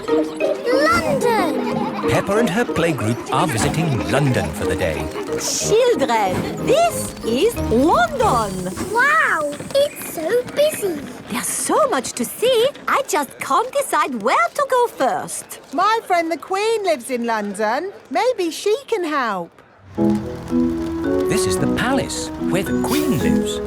London! Peppa and her playgroup are visiting London for the day. Children, this is London. Wow, it's so busy. There's so much to see, I just can't decide where to go first. My friend the Queen lives in London. Maybe she can help. This is the palace, where the Queen lives.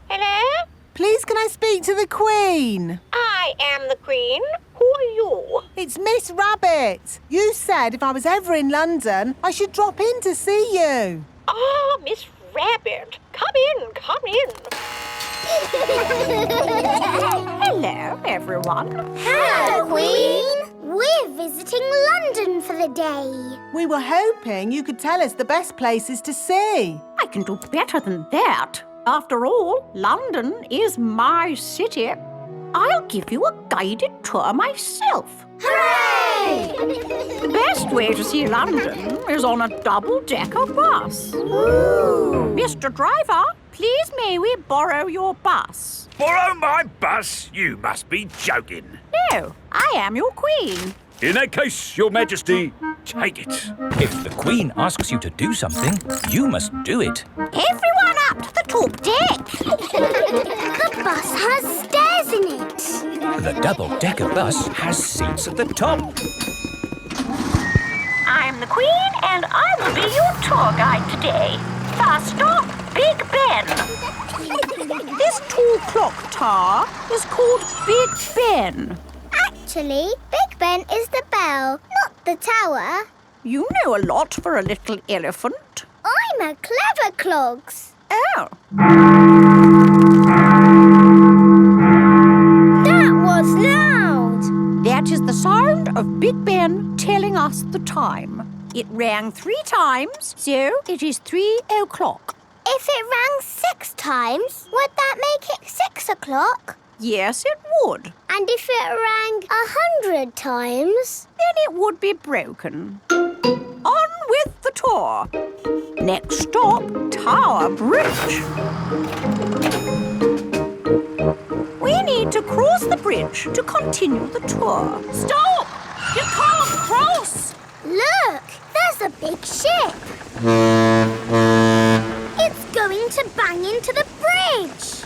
Hello? Please, can I speak to the Queen? I am the Queen. Who are you? It's Miss Rabbit. You said if I was ever in London, I should drop in to see you. Oh, Miss Rabbit. Come in, come in. Hello, everyone. Hello, Queen. We're visiting London for the day. We were hoping you could tell us the best places to see. I can do better than that. After all, London is my city. I'll give you a guided tour myself. Hooray! The best way to see London is on a double-decker bus. Ooh. Mr. Driver, please may we borrow your bus? Borrow my bus? You must be joking. No, I am your queen. In that case, Your Majesty, take it. If the Queen asks you to do something, you must do it. Everyone up to the top deck. The bus has stairs in it. The double-decker bus has seats at the top. I'm the queen and I will be your tour guide today. First stop, Big Ben. This tall clock tower is called Big Ben. Actually, Big Ben is the bell, not the tower. You know a lot for a little elephant. I'm a clever clogs. Oh. That was loud. That is the sound of Big Ben telling us the time. It rang 3 times, so it is 3 o'clock. If it rang 6 times, would that make it 6 o'clock? Yes, it would. And if it rang 100 times? Then it would be broken. On with the tour. Next stop, Tower Bridge. We need to cross the bridge to continue the tour. Stop! You can't cross! Look, there's a big ship. It's going to bang into the bridge.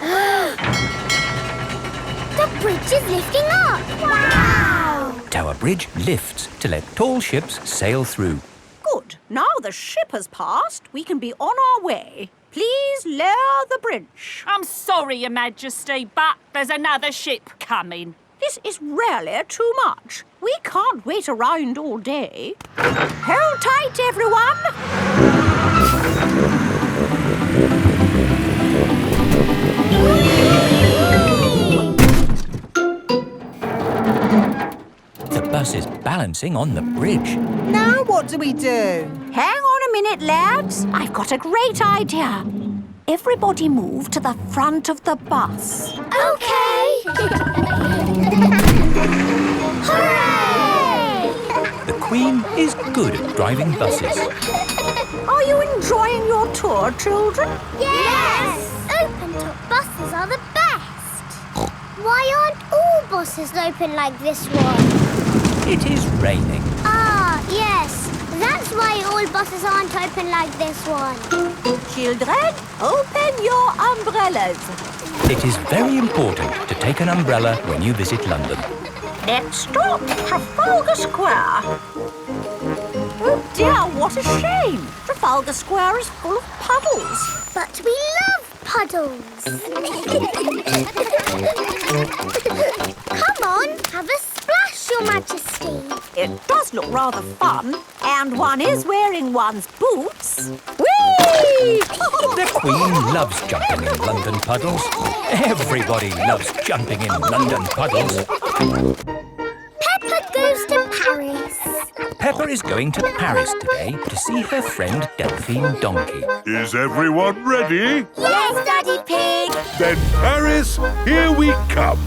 The bridge is lifting up. Wow! Tower Bridge lifts to let tall ships sail through. Good. Now the ship has passed, we can be on our way. Please lower the bridge. I'm sorry, Your Majesty, but there's another ship coming. This is really too much. We can't wait around all day. Hold tight, everyone. The bus is balancing on the bridge. Now what do we do? Hang on a minute, lads. I've got a great idea. Everybody move to the front of the bus. Okay. Hooray! The Queen is good at driving buses. Are you enjoying your tour, children? Yes! Open-top buses are the best. Why aren't all buses open like this one? It is raining. Ah, yes. That's why all buses aren't open like this one. Children, open your umbrellas. It is very important to take an umbrella when you visit London. Next stop, Trafalgar Square. Oh dear, what a shame. Trafalgar Square is full of puddles. But we love puddles. Come on, have a splash, Your Majesty. It does look rather fun, and one is wearing one's boots. Whee! The Queen loves jumping in London puddles. Everybody loves jumping in London puddles. Peppa goes to Paris. Peppa is going to Paris today to see her friend Delphine Donkey. Is everyone ready? Yes, Daddy Pig. Then Paris, here we come.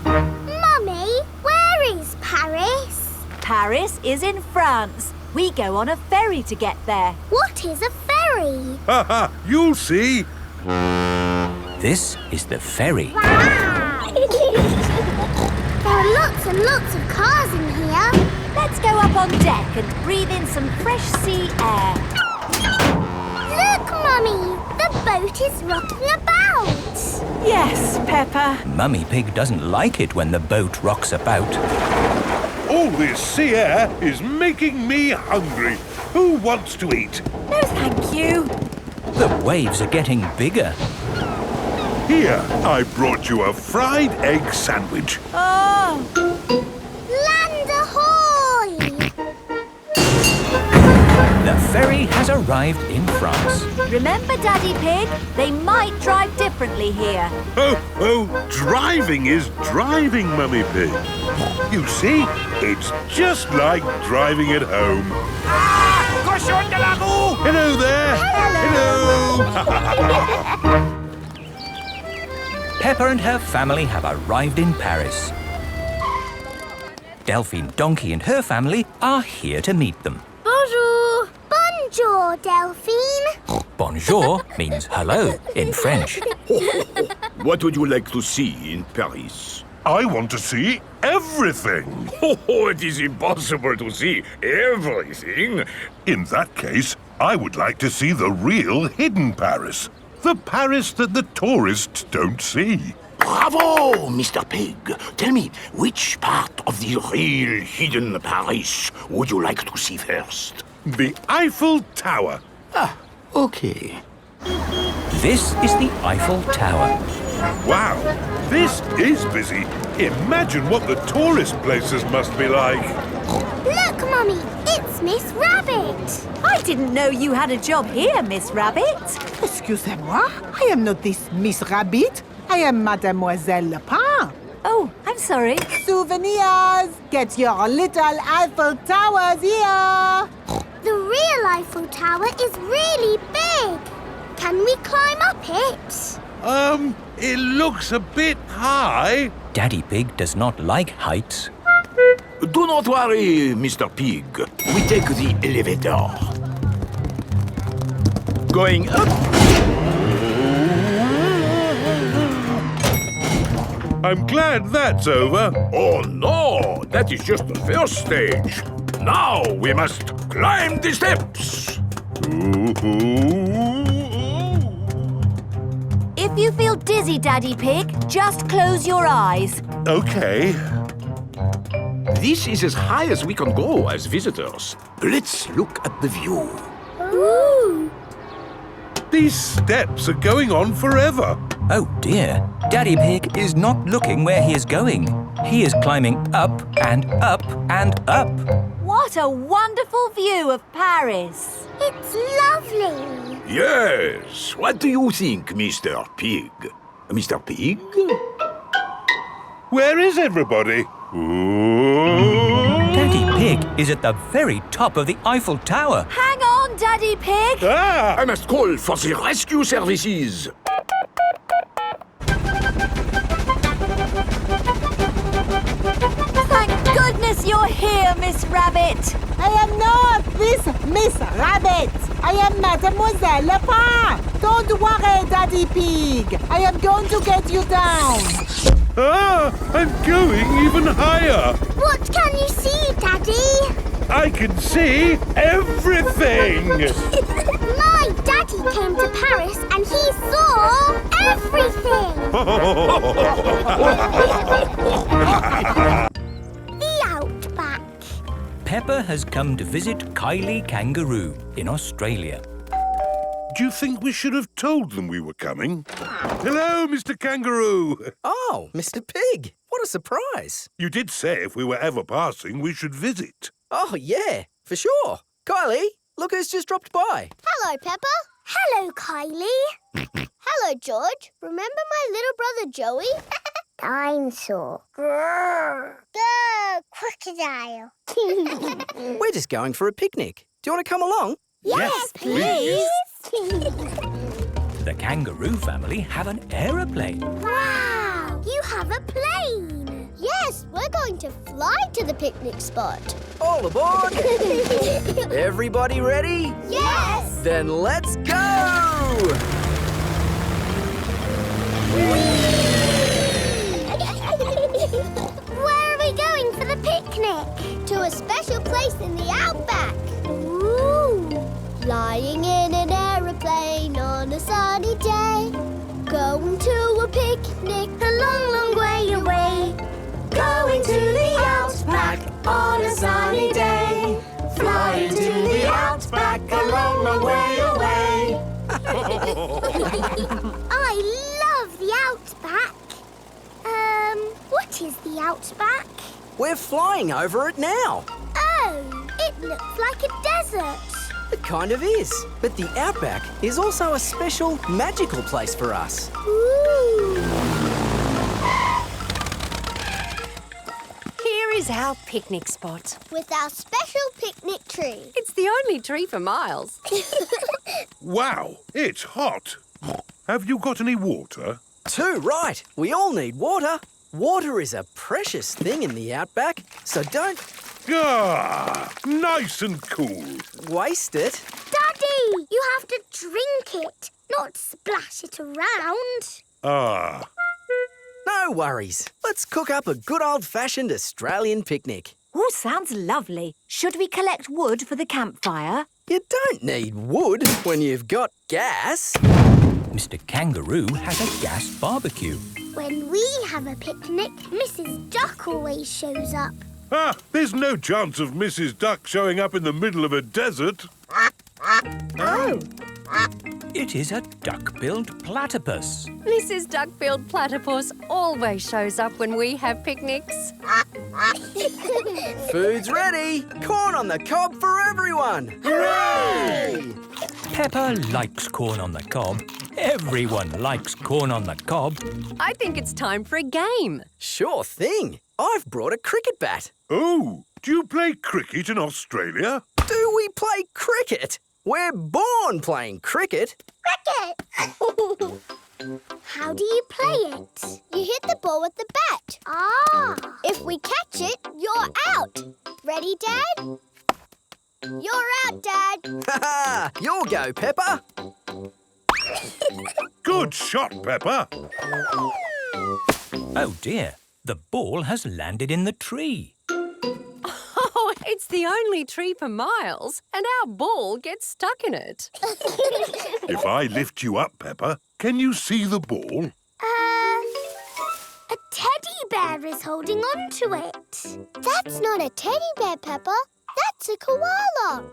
Mummy, where is Paris? Paris is in France. We go on a ferry to get there. What is a ferry? Ha ha, you'll see. This is the ferry. Wow! are lots and lots of cars in here. Let's go up on deck and breathe in some fresh sea air. Look, Mummy! The boat is rocking about. Yes, Peppa. Mummy Pig doesn't like it when the boat rocks about. All this sea air is making me hungry. Who wants to eat? No, thank you. The waves are getting bigger. Here, I brought you a fried egg sandwich. Oh, Land ahoy! The ferry has arrived in France. remember, Daddy Pig? They might drive differently here. Oh, driving is driving, Mummy Pig. You see, it's just like driving at home. Hello there. Hello. Peppa and her family have arrived in Paris. Delphine Donkey and her family are here to meet them. Bonjour! Bonjour, Delphine. Bonjour means hello in French. What would you like to see in Paris? I want to see everything. Oh, it is impossible to see everything. In that case, I would like to see the real hidden Paris. The Paris that the tourists don't see. Bravo, Mr. Pig. Tell me, which part of the real hidden Paris would you like to see first? The Eiffel Tower. Ah, okay. This is the Eiffel Tower. Wow, this is busy. Imagine what the tourist places must be like. Look, Mummy, it's Miss Rabbit. I didn't know you had a job here, Miss Rabbit. Excusez-moi, I am not this Miss Rabbit. I am Mademoiselle Lapin. Oh, I'm sorry. Souvenirs! Get your little Eiffel Towers here! The real Eiffel Tower is really big. Can we climb up it? It looks a bit high. Daddy Pig does not like heights. Do not worry, Mr. Pig. We take the elevator. Going up. I'm glad that's over. Oh no, that is just the first stage. Now we must climb the steps. If you feel dizzy, Daddy Pig, just close your eyes. Okay. This is as high as we can go as visitors. Let's look at the view. Ooh. These steps are going on forever. Oh dear, Daddy Pig is not looking where he is going. He is climbing up and up and up. What a wonderful view of Paris. It's lovely. Yes. What do you think, Mr. Pig? Mr. Pig? Where is everybody? Daddy Pig is at the very top of the Eiffel Tower. Hang on, Daddy Pig. Ah! I must call for the rescue services. Thank goodness you're here, Miss Rabbit. I am not this Miss Rabbit. I am Mademoiselle Lapin. Don't worry, Daddy Pig. I am going to get you down. Ah! I'm going even higher. What can you see, Daddy? I can see everything. My daddy came to Paris and he saw everything. The Outback. Peppa has come to visit Kylie Kangaroo in Australia. Do you think we should have told them we were coming? Hello, Mr. Kangaroo. Oh, Mr. Pig. What a surprise. You did say if we were ever passing, we should visit. Oh, yeah, for sure. Kylie, look who's just dropped by. Hello, Peppa. Hello, Kylie. Hello, George. Remember my little brother Joey? Dinosaur. Grrr. Grrr, crocodile. We're just going for a picnic. Do you want to come along? Yes, please. The kangaroo family have an aeroplane. Wow, you have a plane. Yes, we're going to fly to the picnic spot. All aboard. Everybody ready? Yes. Then let's go! Where we're going for the picnic. To a special place in the Outback. Ooh. Flying in an aeroplane on a sunny day. Going to a picnic a long, long way away. Going to the Outback on a sunny day. Flying to the Outback a long, long way away. I love the Outback. What is the Outback? We're flying over it now. Oh, it looks like a desert. It kind of is. But the Outback is also a special, magical place for us. Ooh. Here is our picnic spot. With our special picnic tree. It's the only tree for miles. Wow, it's hot. Have you got any water? Too right. We all need water. Water is a precious thing in the Outback, so don't Ah, nice and cool. waste it. Daddy, you have to drink it, not splash it around. Ah, No worries. Let's cook up a good old-fashioned Australian picnic. Oh, sounds lovely. Should we collect wood for the campfire? You don't need wood when you've got gas. Mr. Kangaroo has a gas barbecue. When we have a picnic, Mrs. Duck always shows up. there's no chance of Mrs. Duck showing up in the middle of a desert. Oh, It is a duck-billed platypus. Mrs. Duck-billed Platypus always shows up when we have picnics. Food's ready. Corn on the cob for everyone. Hooray! Peppa likes corn on the cob. Everyone likes corn on the cob. I think it's time for a game. Sure thing. I've brought a cricket bat. Oh, do you play cricket in Australia? Do we play cricket? We're born playing cricket. Cricket! How do you play it? You hit the ball with the bat. Ah! If we catch it, you're out. Ready, Dad? You're out, Dad. Ha! You'll go, Peppa. Good shot, Peppa. Oh dear, the ball has landed in the tree. Oh, it's the only tree for miles, and our ball gets stuck in it. If I lift you up, Peppa, can you see the ball? A teddy bear is holding on to it. That's not a teddy bear, Peppa. That's a koala.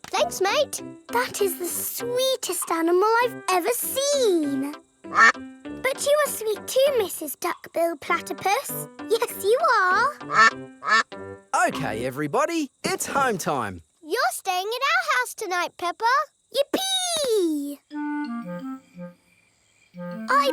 Thanks, mate. That is the sweetest animal I've ever seen. But you are sweet too, Mrs. Duck-billed Platypus. Yes, you are. OK, everybody, it's home time. You're staying at our house tonight, Peppa. Yippee! I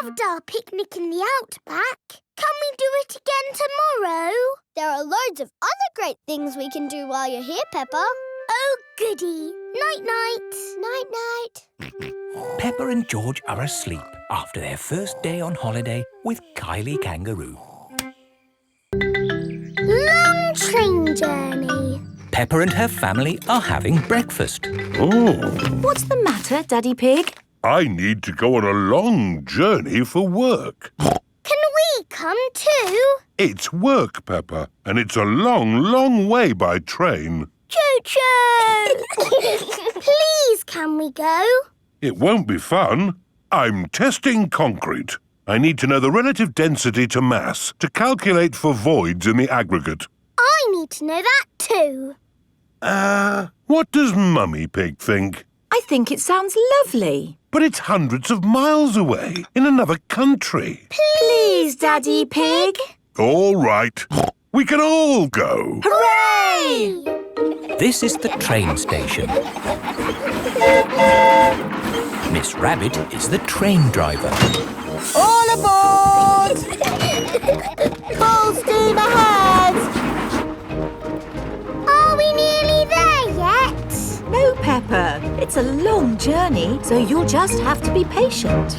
loved our picnic in the Outback. Can we do it again tomorrow? There are loads of other great things we can do while you're here, Peppa. Oh, goody. Night-night. Night-night. Peppa and George are asleep after their first day on holiday with Kylie Kangaroo. Long train journey. Peppa and her family are having breakfast. Oh, What's the matter, Daddy Pig? I need to go on a long journey for work. Can we come too? It's work, Peppa, and it's a long, long way by train. Choo-choo! Please, can we go? It won't be fun. I'm testing concrete. I need to know the relative density to mass to calculate for voids in the aggregate. I need to know that too. What does Mummy Pig think? I think it sounds lovely. But it's hundreds of miles away, in another country. Please, Daddy Pig. All right. We can all go. Hooray! This is the train station. Miss Rabbit is the train driver. All aboard! Full steam ahead! Are we nearly there yet? No, Peppa. It's a long journey, so you'll just have to be patient.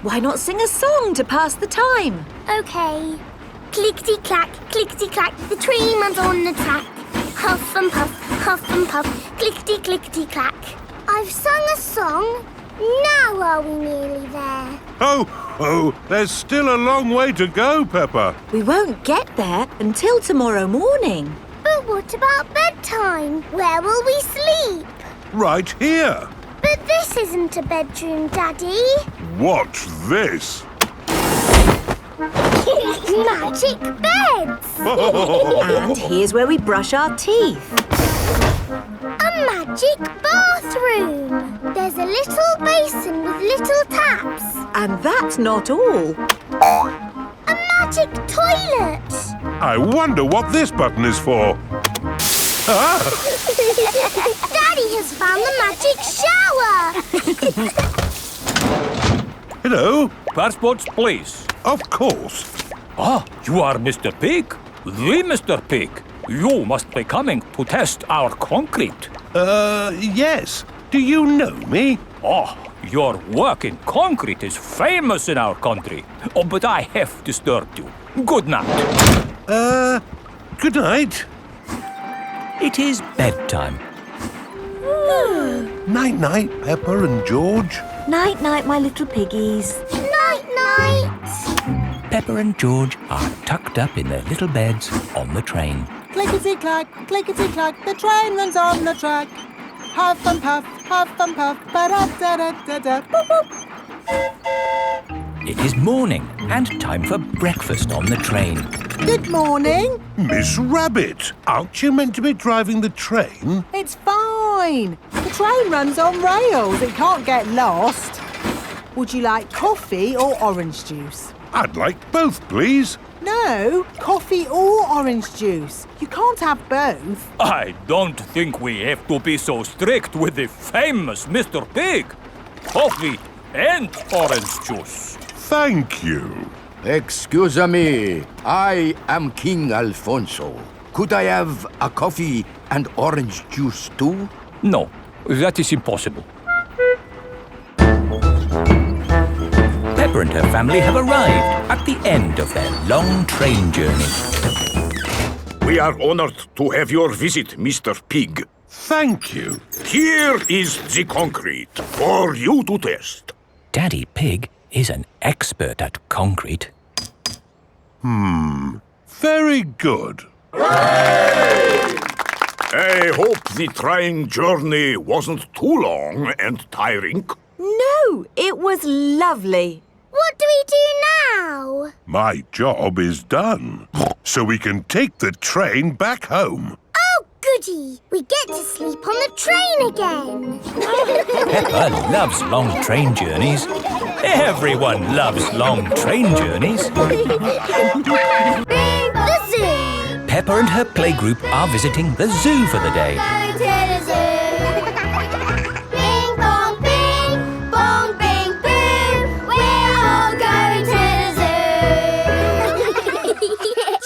Why not sing a song to pass the time? OK. Clickety-clack, clickety-clack, the train runs on the track. Huff and puff, clickety-clickety-clack. I've sung a song. Now are we nearly there? Oh, Oh, there's still a long way to go, Peppa. We won't get there until tomorrow morning. But what about bedtime? Where will we sleep? Right here. But this isn't a bedroom, Daddy. Watch this. Magic beds! And here's where we brush our teeth. A magic bathroom! There's a little basin with little taps. And that's not all. A magic toilet! I wonder what this button is for. Ah! Daddy has found the magic shower! Hello. Passports, please. Of course. Ah, you are Mr. Pig? The Mr. Pig. You must be coming to test our concrete. Yes. Do you know me? Oh, your work in concrete is famous in our country. Oh, but I have disturbed you. Good night. Good night. It is bedtime. Night-night, Peppa and George. Night-night, my little piggies. Night-night! Peppa and George are tucked up in their little beds on the train. Clickety-clack, clickety-clack, the train runs on the track. Huff and puff, ba-da-da-da-da, boop, boop. It is morning and time for breakfast on the train. Good morning. Miss Rabbit, aren't you meant to be driving the train? It's fine. The train runs on rails. It can't get lost. Would you like coffee or orange juice? I'd like both, please. No, coffee or orange juice. You can't have both. I don't think we have to be so strict with the famous Mr. Pig. Coffee and orange juice. Thank you. Excuse me, I am King Alfonso. Could I have a coffee and orange juice too? No, that is impossible. Peppa and her family have arrived at the end of their long train journey. We are honored to have your visit, Mr. Pig. Thank you. Here is the concrete for you to test. Daddy Pig is an expert at concrete. Very good. I hope the train journey wasn't too long and tiring. No, it was lovely. What do we do now? My job is done. So we can take the train back home. Oh, goody! We get to sleep on the train again. Peppa loves long train journeys. Everyone loves long train journeys. The zoo! Peppa and her playgroup are visiting the zoo for the day. Going to the zoo. Bing bong bing, bong bing boom. We're all going to the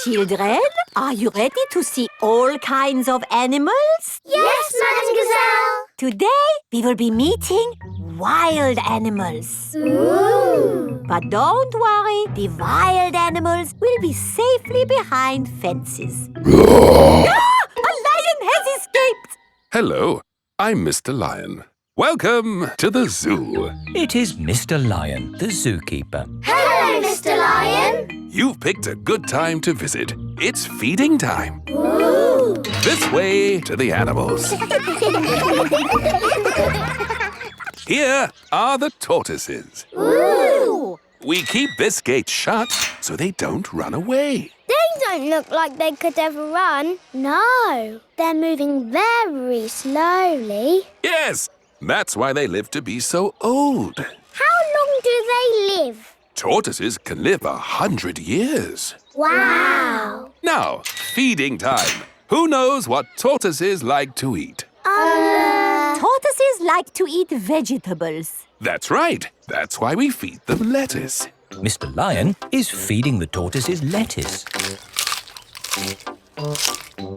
zoo. Children, are you ready to see all kinds of animals? Yes, Madam Gazelle. Today, we will be meeting wild animals. Ooh. But don't worry, the wild animals will be safely behind fences. A lion has escaped! Hello, I'm Mr. Lion. Welcome to the zoo. It is Mr. Lion, the zookeeper. Hello, Mr. Lion. You've picked a good time to visit. It's feeding time. Ooh. This way to the animals. Here are the tortoises. Ooh. We keep this gate shut so they don't run away. They don't look like they could ever run. No, they're moving very slowly. Yes, that's why they live to be so old. How long do they live? Tortoises can live 100 years. Wow. Now, feeding time. Who knows what tortoises like to eat? Tortoises like to eat vegetables. That's right. That's why we feed them lettuce. Mr. Lion is feeding the tortoises lettuce.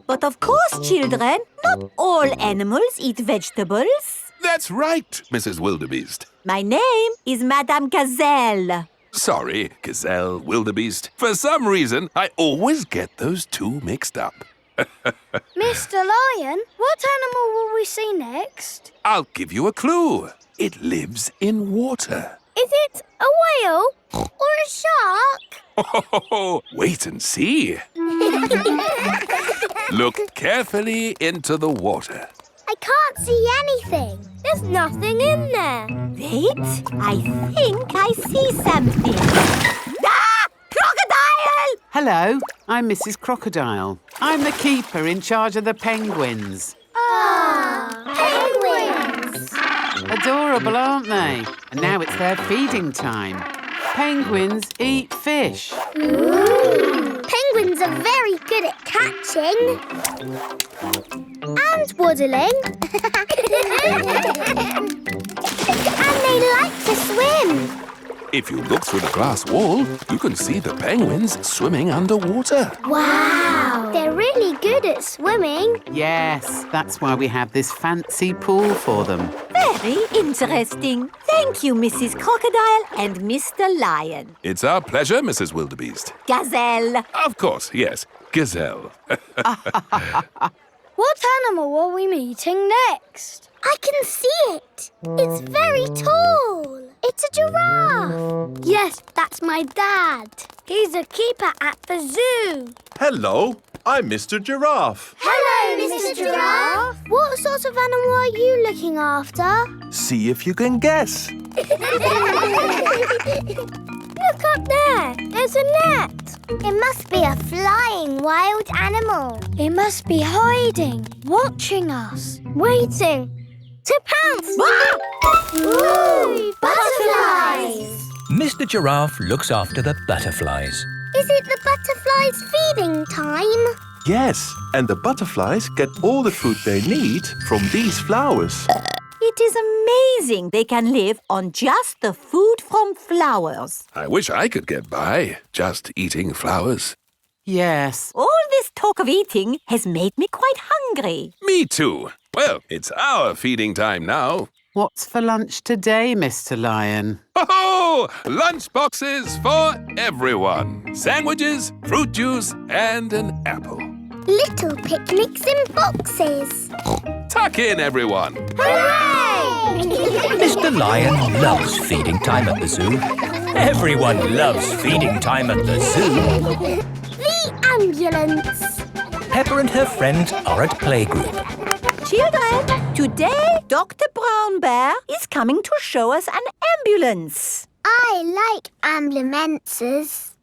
But of course, children, not all animals eat vegetables. That's right, Mrs. Wildebeest. My name is Madame Gazelle. Sorry, Gazelle, Wildebeest. For some reason, I always get those two mixed up. Mr. Lion, what animal will we see next? I'll give you a clue. It lives in water. Is it a whale or a shark? Oh, wait and see. Look carefully into the water. I can't see anything. There's nothing in there. Wait, I think I see something. Ah! Crocodile! Hello, I'm Mrs. Crocodile. I'm the keeper in charge of the penguins. Penguins! Adorable, aren't they? And now it's their feeding time. Penguins eat fish. Ooh. Penguins are very good at catching. And waddling. And they like to swim. If you look through the glass wall, you can see the penguins swimming underwater. Wow! They're really good at swimming. Yes, that's why we have this fancy pool for them. Very interesting. Thank you, Mrs. Crocodile and Mr. Lion. It's our pleasure, Mrs. Wildebeest. Gazelle. Of course, yes. Gazelle. What animal are we meeting next? I can see it. It's very tall. It's a giraffe. Yes, that's my dad. He's a keeper at the zoo. Hello, I'm Mr. Giraffe. Hello, Mr. Giraffe. What sort of animal are you looking after? See if you can guess. Look up there. There's a net. It must be a flying wild animal. It must be hiding, watching us, waiting to pounce. Ooh, butterflies! Mr. Giraffe looks after the butterflies. Is it the butterflies' feeding time? Yes, and the butterflies get all the food they need from these flowers. It is amazing they can live on just the food from flowers. I wish I could get by just eating flowers. Yes. All this talk of eating has made me quite hungry. Me too. Well, it's our feeding time now. What's for lunch today, Mr. Lion? Oh, lunch boxes for everyone. Sandwiches, fruit juice, and an apple. Little picnics in boxes. Tuck in, everyone. Hooray! Mr. Lion loves feeding time at the zoo. Everyone loves feeding time at the zoo. The ambulance. Peppa and her friends are at playgroup. Children, today Dr. Brown Bear is coming to show us an ambulance. I like ambulances.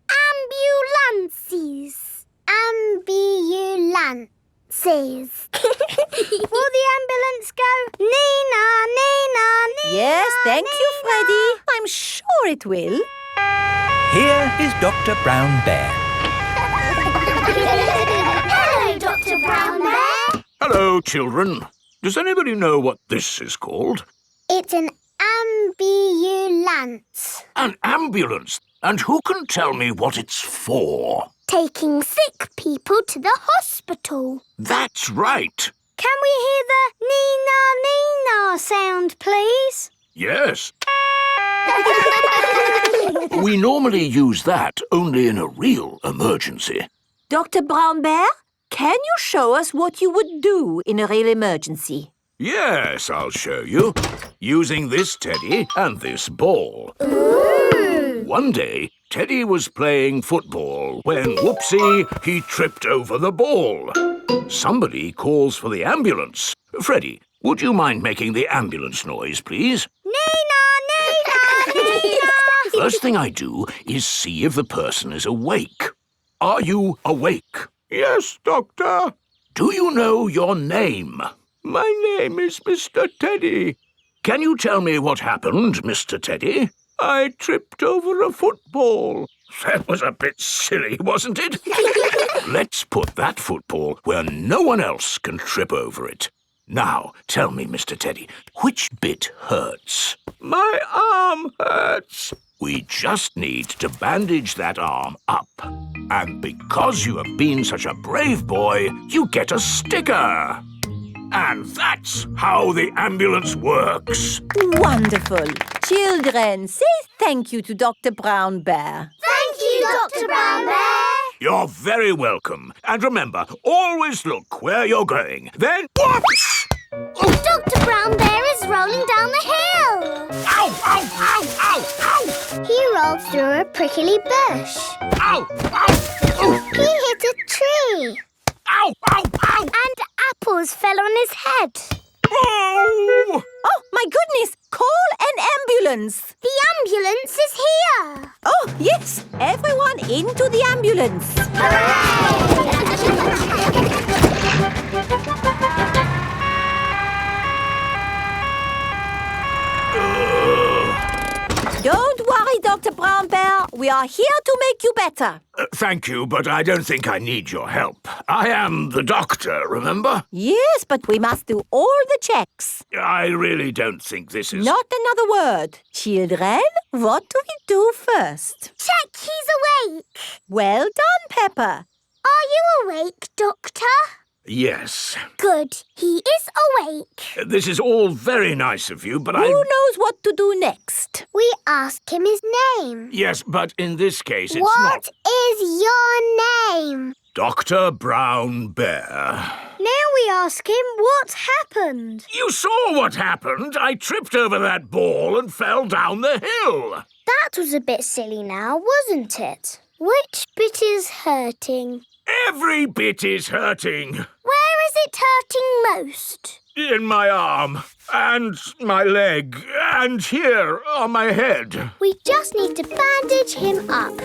Ambulances. Ambulances. Will the ambulance go Nina, Nina, Nina? Yes, thank you, Freddy. I'm sure it will. Here is Dr. Brown Bear. Hello, Dr. Brown Bear. Hello, children. Does anybody know what this is called? It's an ambulance. An ambulance. And who can tell me what it's for? Taking sick people to the hospital. That's right. Can we hear the Nina, Nina sound, please? Yes. We normally use that only in a real emergency. Dr. Brown Bear, can you show us what you would do in a real emergency? Yes, I'll show you. Using this teddy and this ball. Ooh. One day, Teddy was playing football when, whoopsie, he tripped over the ball. Somebody calls for the ambulance. Freddy, would you mind making the ambulance noise, please? Nina, Nina, Nina! First thing I do is see if the person is awake. Are you awake? Yes, Doctor. Do you know your name? My name is Mr. Teddy. Can you tell me what happened, Mr. Teddy? I tripped over a football. That was a bit silly, wasn't it? Let's put that football where no one else can trip over it. Now, tell me, Mr. Teddy, which bit hurts? My arm hurts. We just need to bandage that arm up. And because you have been such a brave boy, you get a sticker. And that's how the ambulance works. Wonderful. Children, say thank you to Dr. Brown Bear. Thank you, Dr. Brown Bear. You're very welcome. And remember, always look where you're going. Then, whoops! Dr. Brown Bear is rolling down the hill. Ow, ow, ow, ow, He rolled through a prickly bush. Ow! Ow! He hit a tree. Ow! Ow! Ow! And apples fell on his head. Oh! Oh, my goodness! Call an ambulance! The ambulance is here. Oh, yes! Everyone into the ambulance! Don't worry, Dr. Brown Bear. We are here to make you better. Thank you, but I don't think I need your help. I am the doctor, remember? Yes, but we must do all the checks. I really don't think this is... Not another word. Children, what do we do first? Check he's awake. Well done, Peppa. Are you awake, Doctor? Yes. Good. He is awake. This is all very nice of you, but Who knows what to do next? We ask him his name. Yes, but in this case it's What is your name? Dr. Brown Bear. Now we ask him what happened. You saw what happened. I tripped over that ball and fell down the hill. That was a bit silly now, wasn't it? Which bit is hurting? Every bit is hurting. Where is it hurting most? In my arm, and my leg, and here on my head. We just need to bandage him up.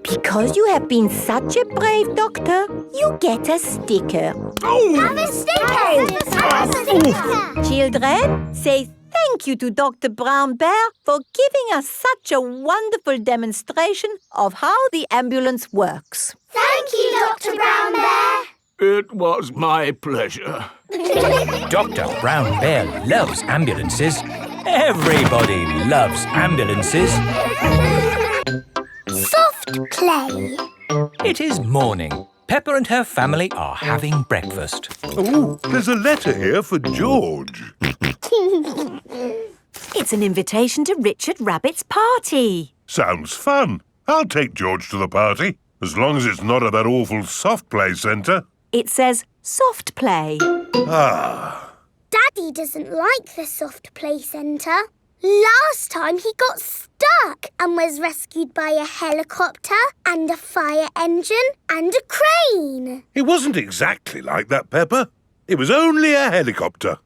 Because you have been such a brave doctor, you get a sticker. Oh! Have a sticker! Have a sticker! Children, say thank you to Dr. Brown Bear for giving us such a wonderful demonstration of how the ambulance works. Thank you, Dr. Brown Bear. It was my pleasure. Dr. Brown Bear loves ambulances. Everybody loves ambulances. Soft play. It is morning. Peppa and her family are having breakfast. Oh, there's a letter here for George. It's an invitation to Richard Rabbit's party. Sounds fun. I'll take George to the party, as long as it's not at that awful soft play centre. It says soft play. Ah. Daddy doesn't like the soft play centre. Last time he got stuck and was rescued by a helicopter and a fire engine and a crane. It wasn't exactly like that, Peppa. It was only a helicopter.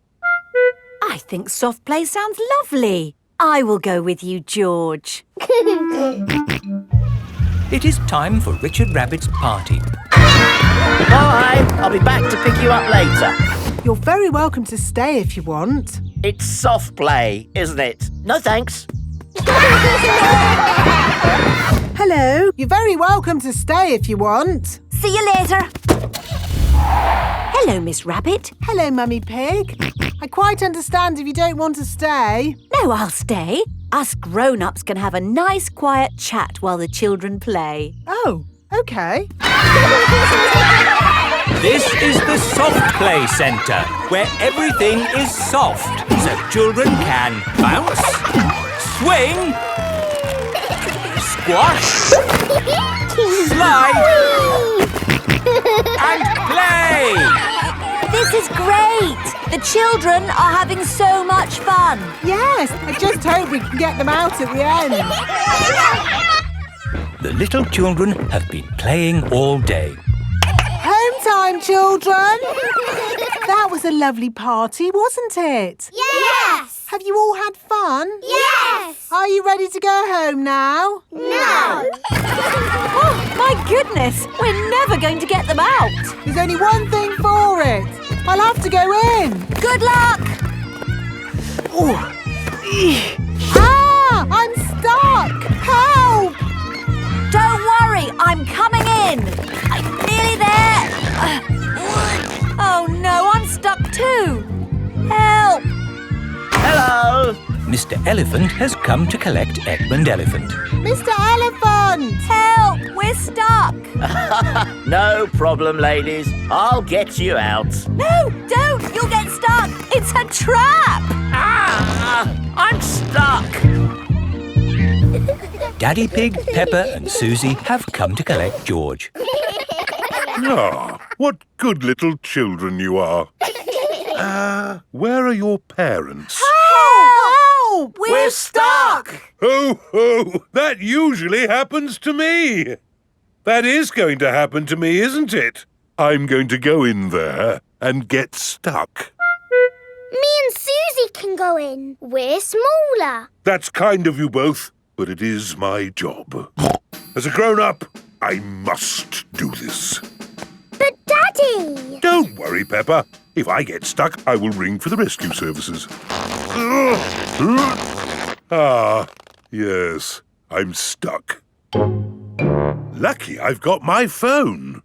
I think soft play sounds lovely. I will go with you, George. It is time for Richard Rabbit's party. Bye! I'll be back to pick you up later. You're very welcome to stay if you want. It's soft play, isn't it? No thanks. Hello. You're very welcome to stay if you want. See you later. Hello, Miss Rabbit. Hello, Mummy Pig. I quite understand if you don't want to stay. No, I'll stay. Us grown-ups can have a nice quiet chat while the children play. Oh, OK. This is the soft play centre, where everything is soft, so children can bounce, swing, squash, slide, and play. This is great. The children are having so much fun. Yes, I just hope we can get them out at the end. The little children have been playing all day. Home time, children. That was a lovely party, wasn't it? Yes! Have you all had fun? Yes! Are you ready to go home now? No! Oh, my goodness. We're never going to get them out. There's only one thing for it. I'll have to go in. Good luck. Ah! I'm stuck! Help! Don't worry, I'm coming in. I'm nearly there. Oh no, I'm stuck too. Help! Hello! Mr. Elephant has come to collect Edmund Elephant. Mr. Elephant! Help! We're stuck. No problem, ladies. I'll get you out. No, don't! You'll get stuck. It's a trap. Ah! I'm stuck. Daddy Pig, Peppa and Susie have come to collect George. Ah, what good little children you are. Where are your parents? Help! Help! We're stuck! Ho, ho! That usually happens to me. That is going to happen to me, isn't it? I'm going to go in there and get stuck. Me and Susie can go in. We're smaller. That's kind of you both, but it is my job. As a grown-up, I must do this. But Daddy! Don't worry, Peppa. If I get stuck, I will ring for the rescue services. Ah, yes, I'm stuck. Lucky I've got my phone.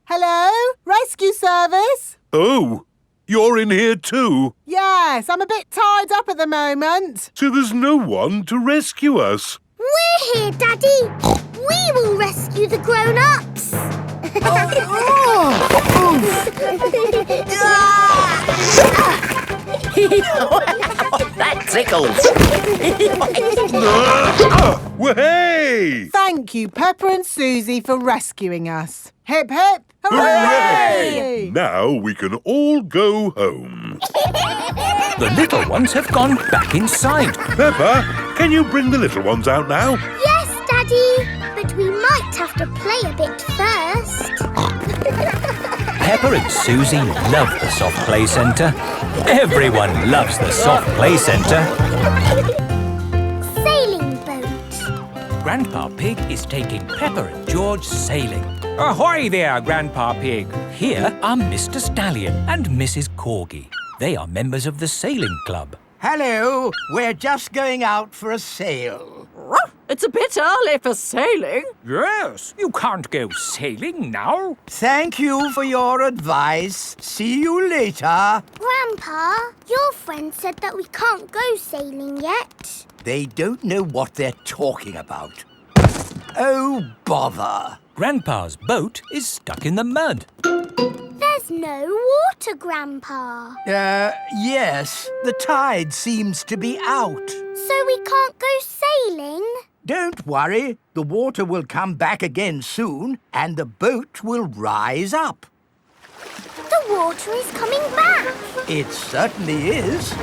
Hello? Rescue service? Oh, you're in here too? Yes, I'm a bit tied up at the moment. So there's no one to rescue us. We're here, Daddy. We will rescue the grown-ups. That tickles. Hey! Thank you, Peppa and Susie, for rescuing us. Hip, hip, Hooray! Now we can all go home. The little ones have gone back inside. Peppa, can you bring the little ones out now? Yes, Daddy. But we might have to play a bit first. Peppa and Susie love the soft play centre. Everyone loves the soft play centre. Sailing boat. Grandpa Pig is taking Peppa and George sailing. Ahoy there, Grandpa Pig. Here are Mr. Stallion and Mrs. Corgi. They are members of the sailing club. Hello, we're just going out for a sail. It's a bit early for sailing. Yes, you can't go sailing now. Thank you for your advice. See you later. Grandpa, your friend said that we can't go sailing yet. They don't know what they're talking about. Oh, bother. Grandpa's boat is stuck in the mud. There's no water, Grandpa. Yes. The tide seems to be out. So we can't go sailing? Don't worry. The water will come back again soon, and the boat will rise up. The water is coming back. It certainly is.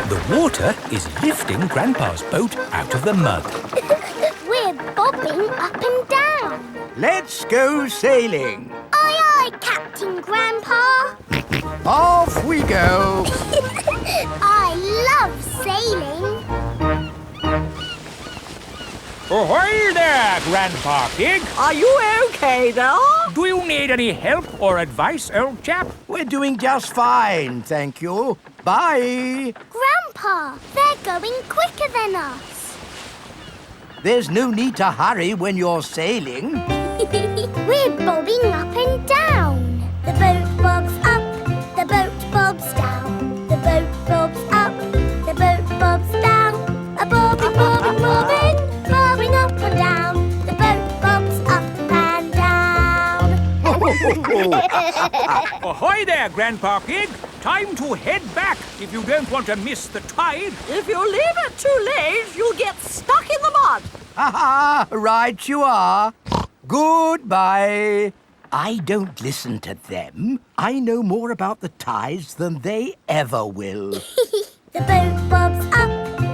The water is lifting Grandpa's boat out of the mud. We're bobbing up and down. Let's go sailing. Aye, aye, Captain Grandpa. Off we go. I love sailing. Ahoy there, Grandpa Pig. Are you okay now? Do you need any help or advice, old chap? We're doing just fine, thank you. Bye. Grandpa, they're going quicker than us. There's no need to hurry when you're sailing. We're bobbing up and down. The boat bobs up, the boat bobs down. The boat bobs up, the boat bobs down. A bobbing, bobbing, bobbing, bobbing up and down. The boat bobs up and down. Ahoy there, Grandpa Pig. Time to head back if you don't want to miss the tide. If you leave it too late, you'll get stuck in the mud. Ha-ha, right you are. Goodbye. I don't listen to them. I know more about the tides than they ever will. The boat bobs up,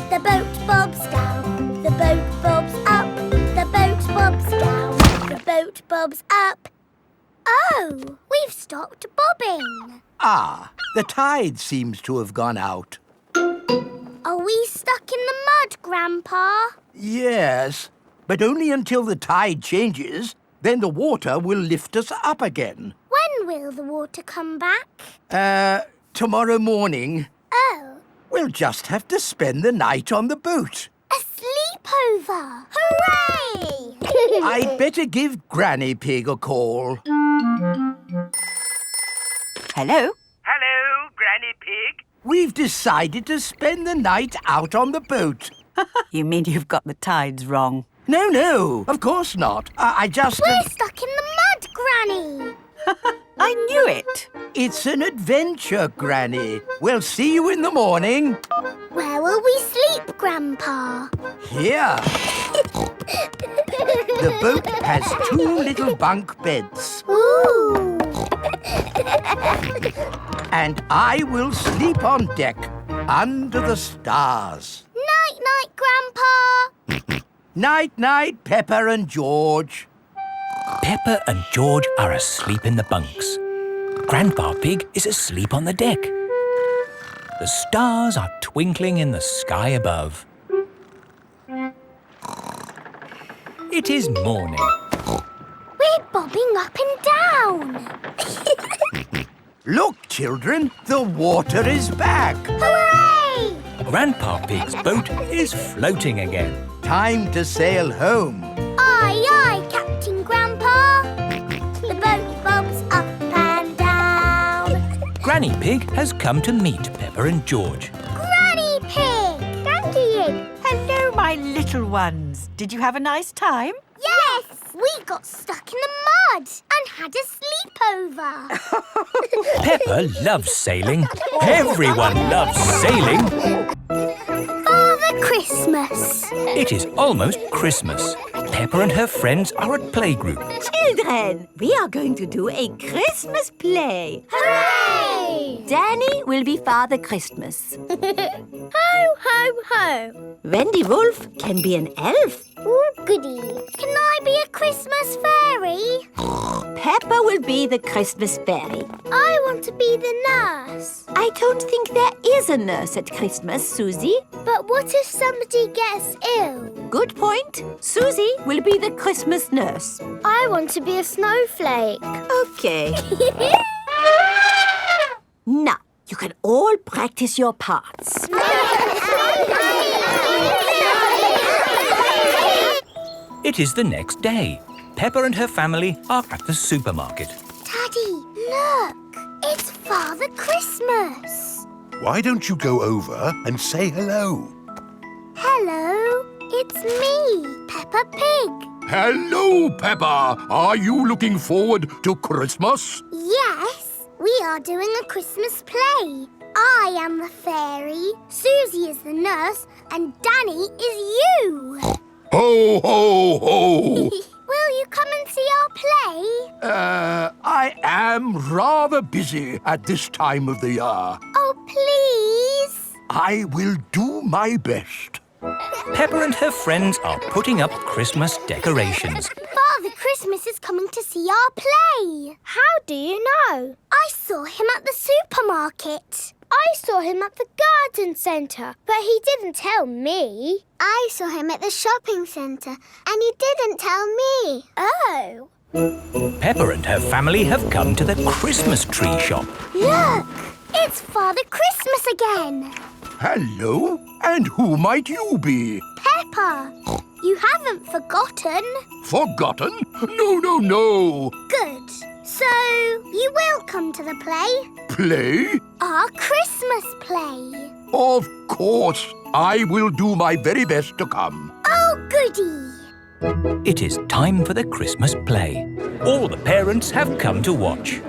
the boat bobs down. The boat bobs up, the boat bobs down. The boat bobs up. Oh, we've stopped bobbing. Ah, the tide seems to have gone out. Are we stuck in the mud, Grandpa? Yes, but only until the tide changes. Then the water will lift us up again. When will the water come back? Tomorrow morning. Oh. We'll just have to spend the night on the boat. A sleepover! Hooray! I'd better give Granny Pig a call. Hello? Hello, Granny Pig. We've decided to spend the night out on the boat. You mean you've got the tides wrong? No, of course not. I just... We're stuck in the mud, Granny. I knew it. It's an adventure, Granny. We'll see you in the morning. Where will we sleep, Grandpa? Here. The boat has 2 little bunk beds. Ooh. and I will sleep on deck under the stars. Night-night, Grandpa. Night-night, Peppa and George. Peppa and George are asleep in the bunks. Grandpa Pig is asleep on the deck. The stars are twinkling in the sky above. It is morning. We're bobbing up and down. Look, children, the water is back. Hooray! Grandpa Pig's boat is floating again. Time to sail home. Aye, aye, Captain Grandpa. The boat bobs up and down. Granny Pig has come to meet Peppa and George. Granny Pig! Thank you. Hello, my little ones. Did you have a nice time? Yes! We got stuck in the mud and had a sleepover. Peppa loves sailing. Everyone loves sailing. Father Christmas. It is almost Christmas. Peppa and her friends are at playgroup. Children, we are going to do a Christmas play. Hooray! Danny will be Father Christmas. Ho, ho, ho. Wendy Wolf can be an elf. Oh, goody. Can I be a Christmas fairy? Peppa will be the Christmas fairy. I want to be the nurse. I don't think there is a nurse at Christmas, Susie. But what if somebody gets ill? Good point. Susie will be the Christmas nurse. I want to be a snowflake. Okay. Now, you can all practice your parts. It is the next day. Peppa and her family are at the supermarket. Daddy, look. It's Father Christmas. Why don't you go over and say hello? Hello. It's me, Peppa Pig. Hello, Peppa. Are you looking forward to Christmas? Yes, we are doing a Christmas play. I am the fairy, Susie is the nurse, and Danny is you. Ho, ho, ho! Will you come and see our play? I am rather busy at this time of the year. Oh, please. I will do my best. Peppa and her friends are putting up Christmas decorations. Father Christmas is coming to see our play. How do you know? I saw him at the supermarket. I saw him at the garden centre, but he didn't tell me. I saw him at the shopping centre, and he didn't tell me. Oh. Peppa and her family have come to the Christmas tree shop. Look! It's Father Christmas again. Hello, and who might you be? Peppa, you haven't forgotten. Forgotten? No, no, no. Good. So, you will come to the play? Play? Our Christmas play. Of course. I will do my very best to come. Oh, goody. It is time for the Christmas play. All the parents have come to watch.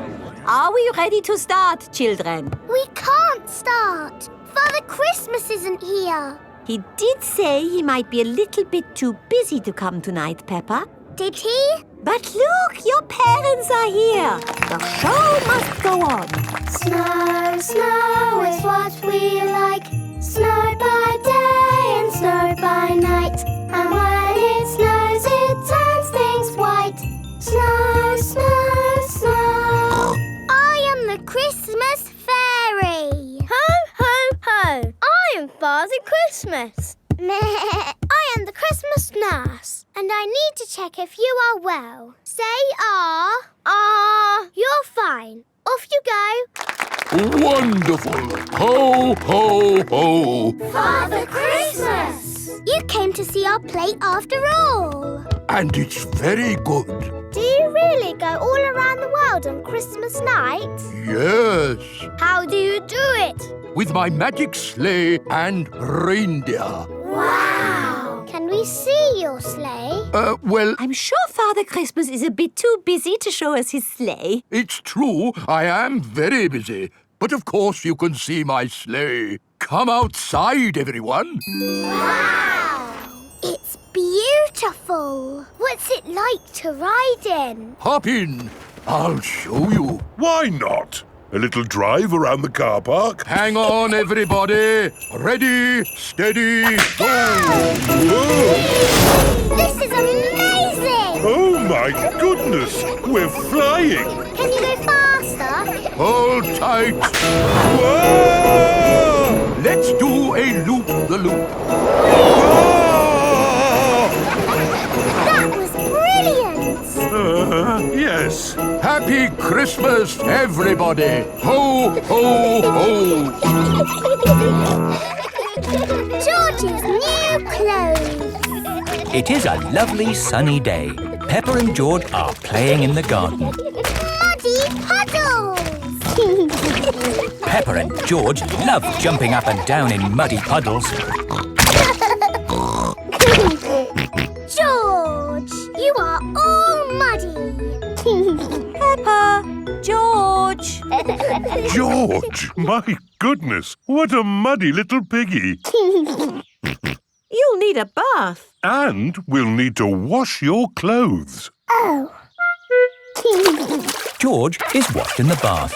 Are we ready to start, children? We can't start. Father Christmas isn't here. He did say he might be a little bit too busy to come tonight, Peppa. Did he? But look, your parents are here. The show must go on. Snow, snow is what we like. Snow by day and snow by night. And when it snows, it turns things white. Snow, snow, snow. I am the Christmas fairy. Ho, ho, ho. I am Father Christmas. I am the Christmas nurse, and I need to check if you are well. Say you're fine. Off you go. Wonderful. Ho, ho, ho. Father Christmas! You came to see our play after all. And it's very good. Do you really go all around the world on Christmas night? Yes. How do you do it? With my magic sleigh and reindeer. Wow! Can we see your sleigh? Well, I'm sure Father Christmas is a bit too busy to show us his sleigh. it's true, I am very busy. But of course you can see my sleigh. Come outside, everyone. Wow! It's beautiful. What's it like to ride in? Hop in. I'll show you. Why not? A little drive around the car park? Hang on, everybody. Ready, steady, go! Whoa! This is amazing! Oh, my goodness! We're flying! Can you go faster? Hold tight. Whoa! Let's do a loop-the-loop. That was brilliant! Yes. Happy Christmas, everybody. Ho, ho, ho. George's new clothes. It is a lovely sunny day. Peppa and George are playing in the garden. Muddy Puddles! Peppa and George love jumping up and down in muddy puddles. George, you are all muddy. Peppa, George. George, my goodness, what a muddy little piggy. You'll need a bath. And we'll need to wash your clothes. Oh. George is washed in the bath.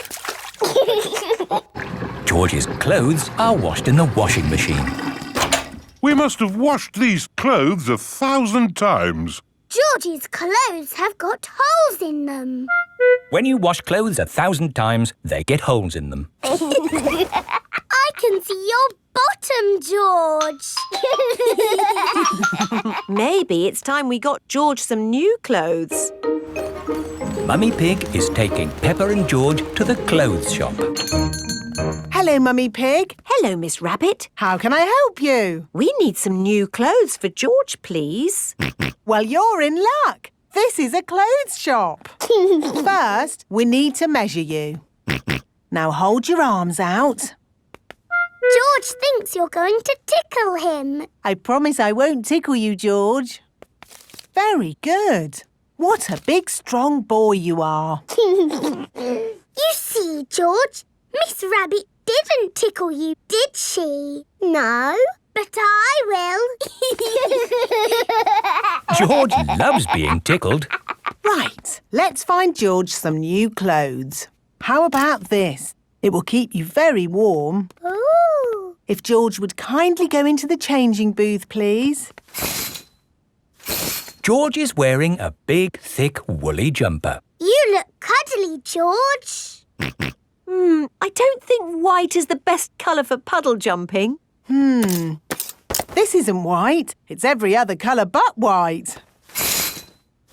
George's clothes are washed in the washing machine. We must have washed these clothes 1,000 times. George's clothes have got holes in them. When you wash clothes 1,000 times, they get holes in them. I can see your bottom, George. Maybe it's time we got George some new clothes. Mummy Pig is taking Peppa and George to the clothes shop. Hello, Mummy Pig. Hello, Miss Rabbit. How can I help you? We need some new clothes for George, please. Well, you're in luck. This is a clothes shop. First, we need to measure you. Now hold your arms out. George thinks you're going to tickle him. I promise I won't tickle you, George. Very good. What a big, strong boy you are. You see, George, Miss Rabbit didn't tickle you, did she? No, but I will. George loves being tickled. Right, let's find George some new clothes. How about this? It will keep you very warm. Ooh. If George would kindly go into the changing booth, please. George is wearing a big, thick, woolly jumper. You look cuddly, George. I don't think white is the best colour for puddle jumping. This isn't white. It's every other colour but white.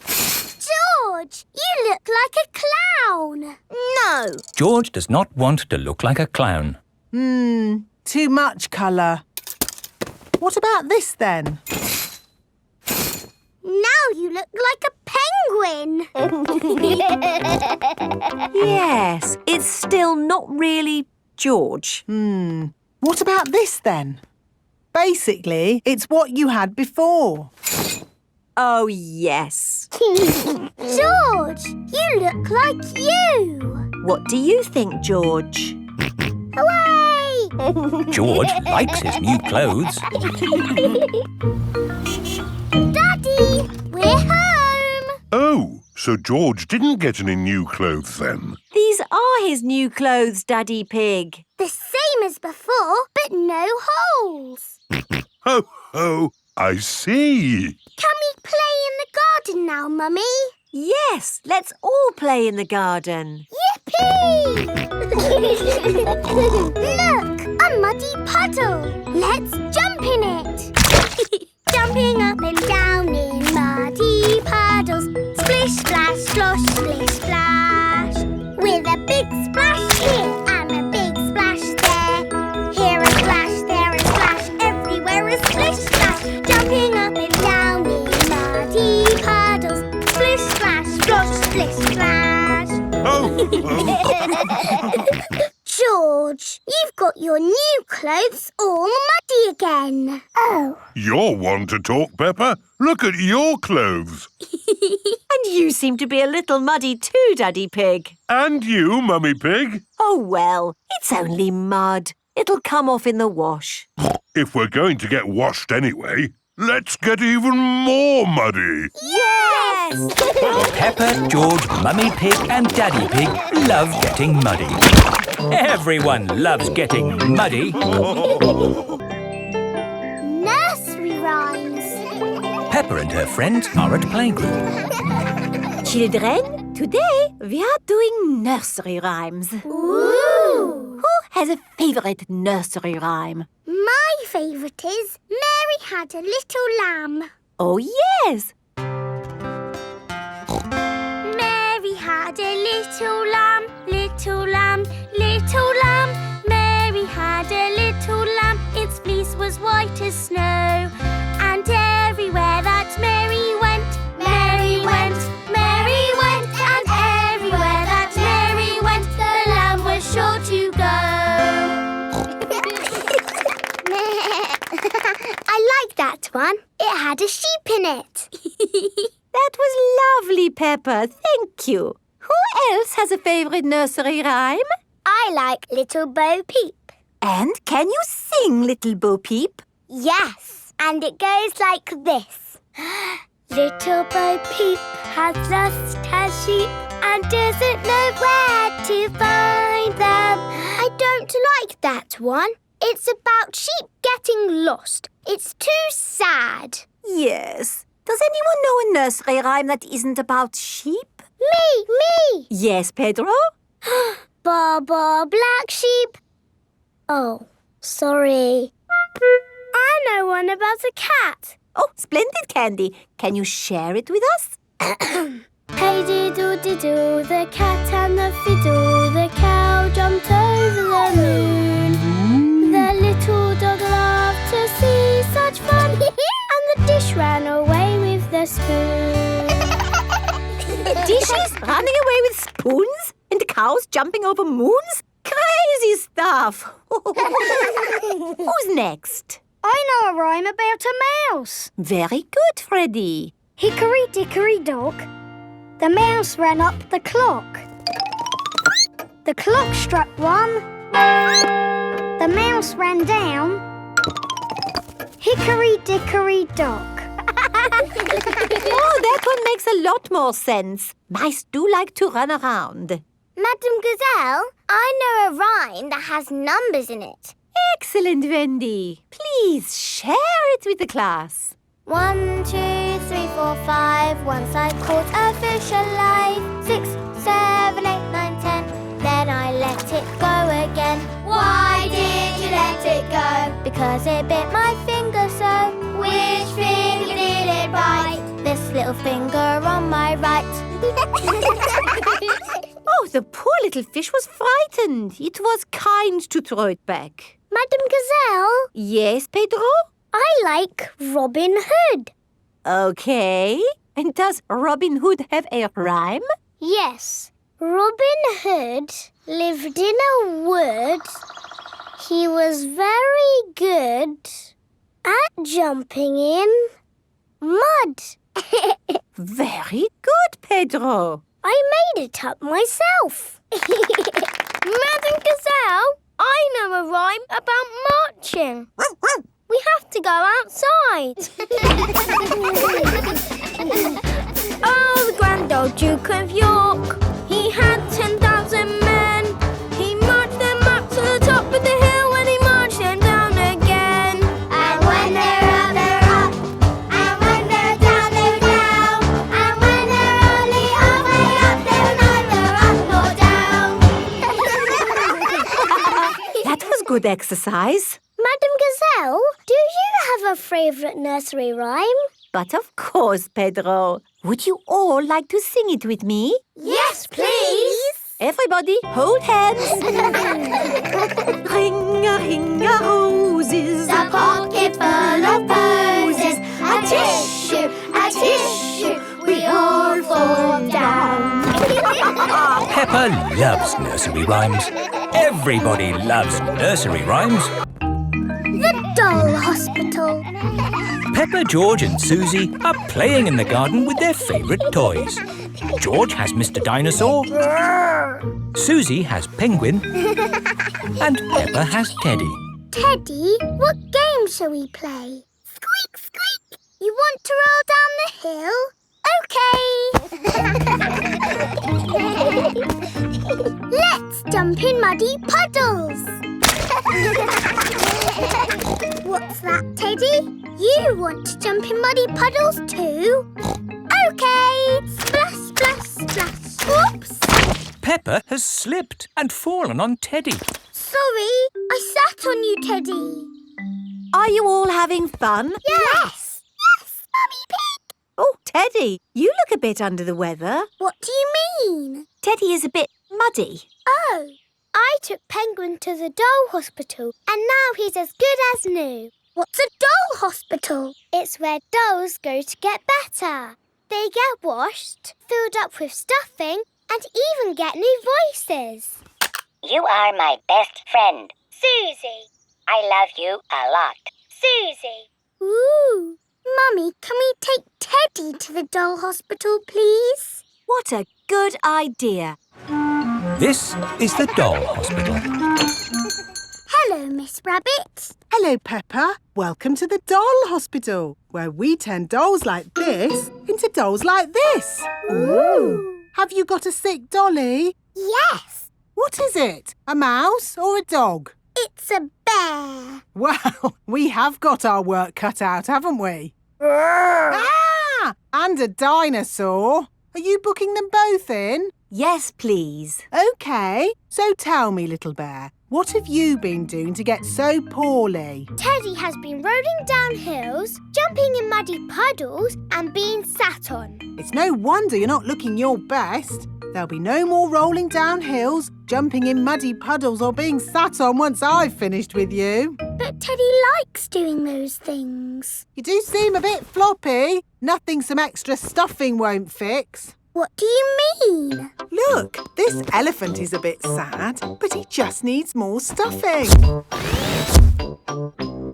George, you look like a clown. No. George does not want to look like a clown. Too much colour. What about this then? Now you look like a penguin. Yes, it's still not really George. What about this then? Basically, it's what you had before. Oh, yes. George, you look like you. What do you think, George? Hooray! George likes his new clothes. Daddy, we're home. Oh, so George didn't get any new clothes then? These are his new clothes, Daddy Pig. The same as before, but no holes. Ho, ho, I see. Can we play in the garden now, Mummy? Yes, let's all play in the garden. Yippee! Look, a muddy puddle. Let's jump in it. Jumping up and down in muddy puddles. Splish, splash, slosh, splish, splash. With a big splash here and a big splash there. Here a splash, there a splash, everywhere a splish, splash. Jumping up and down in muddy puddles. Splish, splash, slosh, splish, splash. Oh. George, you've got your new clothes all muddy again. Oh. You're one to talk, Peppa. Look at your clothes. And you seem to be a little muddy too, Daddy Pig. And you, Mummy Pig. Oh, well, it's only mud. It'll come off in the wash. If we're going to get washed anyway, let's get even more muddy. Yes! Peppa, George, Mummy Pig and Daddy Pig love getting muddy. Everyone loves getting muddy. Nursery Rhymes. Peppa and her friends are at playgroup. Children, today we are doing nursery rhymes. Ooh! Who has a favourite nursery rhyme? My favourite is Mary Had a Little Lamb. Oh, yes! Mary had a little lamb, little lamb, little lamb. Mary had a little lamb, its fleece was white as snow. And everywhere that Mary went, Mary went, Mary went. And everywhere that Mary went, the lamb was sure to go. I like that one. It had a sheep in it. That was lovely, Peppa. Thank you. Who else has a favourite nursery rhyme? I like Little Bo Peep. And can you sing, Little Bo Peep? Yes, and it goes like this. Little Bo Peep has lost her sheep and doesn't know where to find them. I don't like that one. It's about sheep getting lost. It's too sad. Yes. Does anyone know a nursery rhyme that isn't about sheep? Me! Yes, Pedro? Ba ba black sheep. Oh, sorry. I know one about a cat. Oh, splendid, Candy. Can you share it with us? Hey diddle diddle, the cat and the fiddle. The cow jumped over the moon. The little dog loved to see such fun. And the dish ran away with the spoon. Dishes running away with spoons? And cows jumping over moons? Crazy stuff! Who's next? I know a rhyme about a mouse. Very good, Freddy. Hickory dickory dock, the mouse ran up the clock. The clock struck one, the mouse ran down. Hickory dickory dock. Oh, that one makes a lot more sense. Mice do like to run around. Madam Gazelle, I know a rhyme that has numbers in it. Excellent, Wendy. Please share it with the class. 1, 2, 3, 4, 5. Once I caught a fish alive. 6, 7, 8, 9, 10. Then I let it go again. Why did you let it go? Because it bit my finger so. Which finger did it bite? This little finger on my right. Oh, the poor little fish was frightened. It was kind to throw it back. Madam Gazelle? Yes, Pedro? I like Robin Hood. Okay. And does Robin Hood have a rhyme? Yes. Robin Hood lived in a wood. He was very good at jumping in mud. Very good, Pedro. I made it up myself. Madam Gazelle, I know a rhyme about marching. We have to go outside. Oh, the grand old Duke of York, he had 10,000 men. He marched them up to the top of the hill and he marched them down again. And when they're up, they're up. And when they're down, they're down. And when they're only halfway up, they're neither up nor down. That was good exercise. Madam Gazelle, do you have a favourite nursery rhyme? But of course, Pedro. Would you all like to sing it with me? Yes, please. Everybody, hold hands. Ring-a-ring-a-roses, A pocket full of posies. A tissue, we all fall down. Peppa loves nursery rhymes. Everybody loves nursery rhymes. The Doll Hospital. Peppa, George and Susie are playing in the garden with their favourite toys. George has Mr. Dinosaur, Susie has Penguin, and Peppa has Teddy. Teddy, what game shall we play? Squeak, squeak. You want to roll down the hill? OK. Let's jump in muddy puddles. What's that, Teddy? You want to jump in muddy puddles too? OK. Splash, splash, splash. Oops. Peppa has slipped and fallen on Teddy. Sorry, I sat on you, Teddy. Are you all having fun? Yes. Yes, Mummy Pig. Oh, Teddy, you look a bit under the weather. What do you mean? Teddy is a bit muddy. Oh, I took Penguin to the doll hospital and now he's as good as new. What's a doll hospital? It's where dolls go to get better. They get washed, filled up with stuffing and even get new voices. You are my best friend. Susie. I love you a lot. Susie. Ooh. Mummy, can we take Teddy to the doll hospital, please? What a good idea. This is the doll hospital. Hello, Miss Rabbit. Hello, Peppa. Welcome to the doll hospital, where we turn dolls like this into dolls like this. Ooh. Have you got a sick dolly? Yes. What is it? A mouse or a dog? It's a bear. Well, we have got our work cut out, haven't we? Ah! And a dinosaur. Are you booking them both in? Yes, please. OK. So tell me, little bear, what have you been doing to get so poorly? Teddy has been rolling down hills, jumping in muddy puddles and being sat on. It's no wonder you're not looking your best. There'll be no more rolling down hills, jumping in muddy puddles or being sat on once I've finished with you. But Teddy likes doing those things. You do seem a bit floppy. Nothing some extra stuffing won't fix. What do you mean? Look, this elephant is a bit sad, but he just needs more stuffing.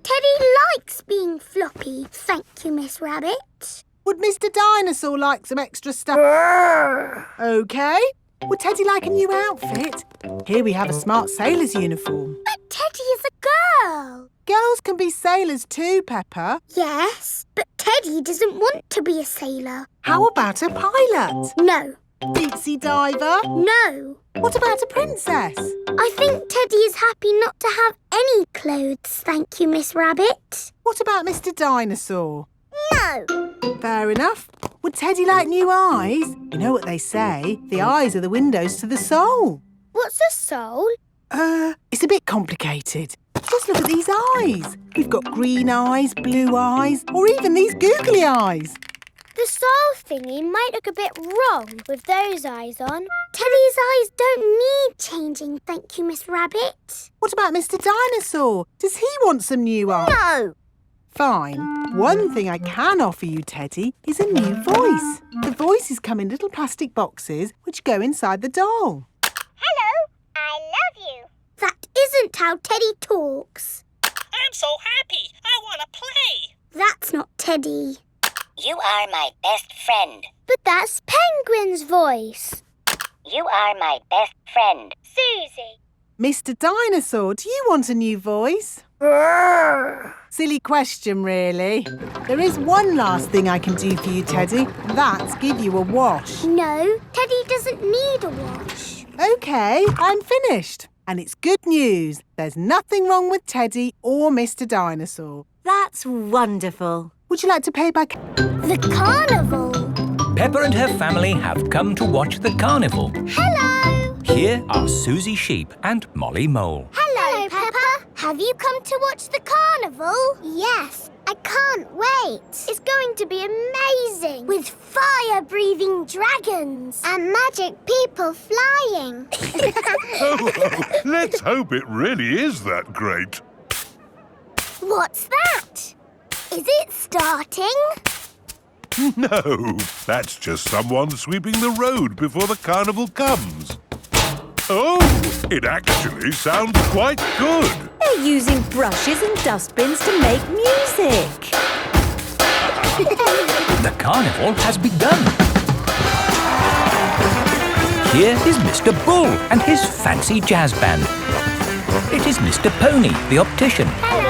Teddy likes being floppy, thank you, Miss Rabbit. Would Mr. Dinosaur like some extra stuff? OK. Would Teddy like a new outfit? Here we have a smart sailor's uniform. But Teddy is a girl. Girls can be sailors too, Peppa. Yes, but Teddy doesn't want to be a sailor. How about a pilot? No. Deep sea diver? No. What about a princess? I think Teddy is happy not to have any clothes, thank you, Miss Rabbit. What about Mr. Dinosaur? No. Fair enough. Would Teddy like new eyes? You know what they say, the eyes are the windows to the soul. What's a soul? It's a bit complicated. Just look at these eyes. We've got green eyes, blue eyes, or even these googly eyes. The soul thingy might look a bit wrong with those eyes on. Teddy's eyes don't need changing, thank you, Miss Rabbit. What about Mr. Dinosaur? Does he want some new eyes? No. Fine. One thing I can offer you, Teddy, is a new voice. The voices come in little plastic boxes which go inside the doll. Hello, I love you. That isn't how Teddy talks. I'm so happy. I want to play. That's not Teddy. You are my best friend. But that's Penguin's voice. You are my best friend. Susie. Mr. Dinosaur, do you want a new voice? Silly question, really. There is one last thing I can do for you, Teddy. That's give you a wash. No, Teddy doesn't need a wash. OK, I'm finished. And it's good news. There's nothing wrong with Teddy or Mr. Dinosaur. That's wonderful. Would you like to pay by... The carnival. Peppa and her family have come to watch the carnival. Hello. Here are Susie Sheep and Molly Mole. Hello, Peppa. Have you come to watch the carnival? Yes. I can't wait. It's going to be amazing. With fire-breathing dragons. And magic people flying. Let's hope it really is that great. What's that? Is it starting? No, that's just someone sweeping the road before the carnival comes. Oh, it actually sounds quite good. They're using brushes and dustbins to make music. The carnival has begun. Here is Mr. Bull and his fancy jazz band. It is Mr. Pony, the optician. Hello.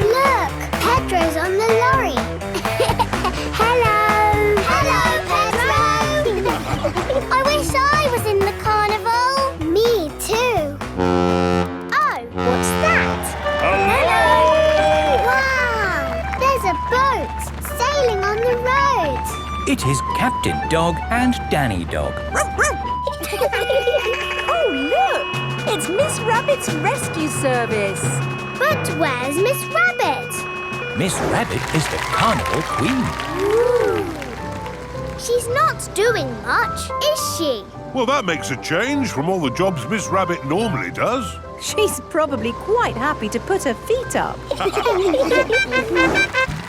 Look, Pedro's on the lorry. Hello. Hello, Pedro. I wish I was in the carnival. Me too. his captain dog and Danny dog. Oh, look! It's Miss Rabbit's rescue service. But where's Miss Rabbit? Miss Rabbit is the Carnival Queen. Ooh. She's not doing much, is she? Well, that makes a change from all the jobs Miss Rabbit normally does. She's probably quite happy to put her feet up.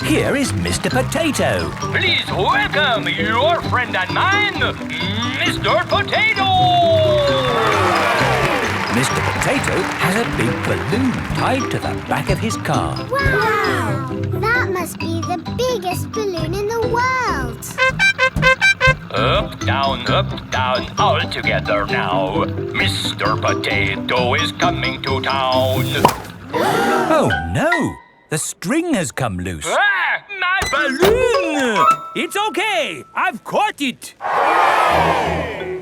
Here is Mr. Potato. Please welcome your friend and mine, Mr. Potato! Mr. Potato has a big balloon tied to the back of his car. Wow! That must be the biggest balloon in the world. Up, down, all together now. Mr. Potato is coming to town. Oh no! The string has come loose. Ah, my balloon! It's okay, I've caught it.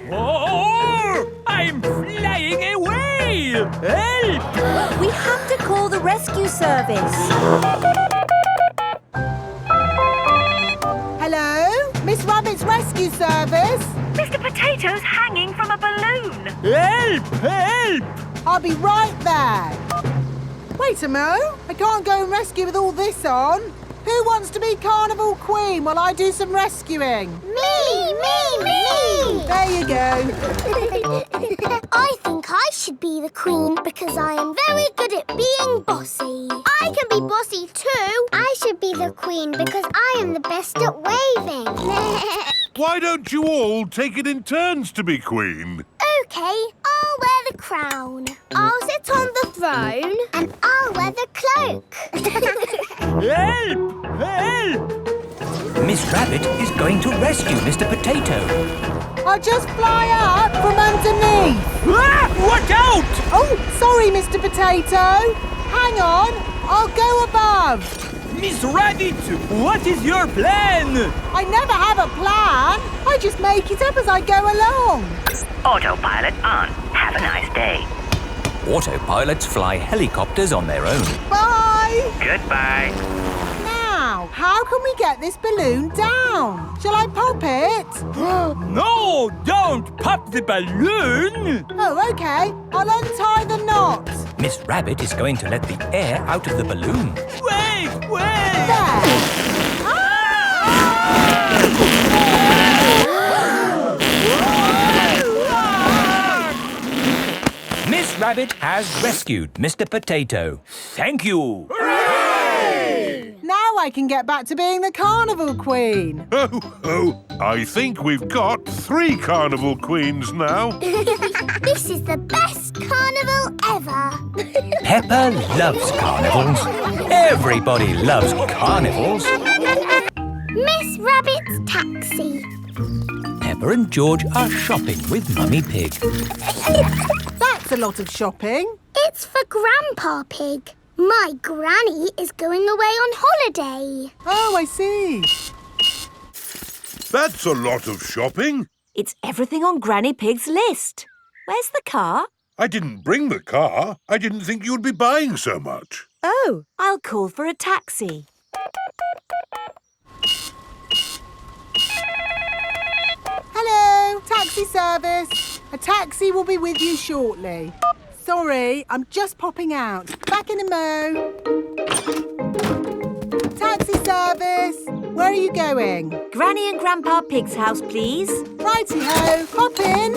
Oh, I'm flying away! Help! We have to call the rescue service. Hello? Miss Rabbit's rescue service? Mr. Potato's hanging from a balloon. Help! Help! I'll be right there. Wait a mo. I can't go and rescue with all this on. Who wants to be Carnival Queen while I do some rescuing? Me! There you go. I think I should be the queen because I am very good at being bossy. I can be bossy too. I should be the queen because I am the best at waving. Why don't you all take it in turns to be queen? OK, I'll wear the crown. I'll sit on the throne and I'll wear the cloak. Help! Help! Miss Rabbit is going to rescue Mr. Potato. I'll just fly up from underneath. Ah! Watch out! Oh, sorry, Mr. Potato. Hang on, I'll go above. Miss Rabbit, what is your plan? I never have a plan. I just make it up as I go along. Autopilot on. Have a nice day. Autopilots fly helicopters on their own. Bye. Goodbye. Now, how can we get this balloon down? Shall I pop it? No, don't pop the balloon! Oh, OK. I'll untie the knot. Miss Rabbit is going to let the air out of the balloon. Wait! There. Miss Rabbit has rescued Mr. Potato. Thank you. Now I can get back to being the Carnival Queen. Oh, I think we've got 3 Carnival Queens now. This is the best carnival ever. Peppa loves carnivals. Everybody loves carnivals. Miss Rabbit's taxi. Peppa and George are shopping with Mummy Pig. That's a lot of shopping. It's for Grandpa Pig. My granny is going away on holiday. Oh, I see. That's a lot of shopping. It's everything on Granny Pig's list. Where's the car? I didn't bring the car. I didn't think you'd be buying so much. Oh, I'll call for a taxi. Hello, taxi service. A taxi will be with you shortly. Sorry, I'm just popping out. Back in a mo. Taxi service. Where are you going? Granny and Grandpa Pig's house, please. Righty-ho. Hop in.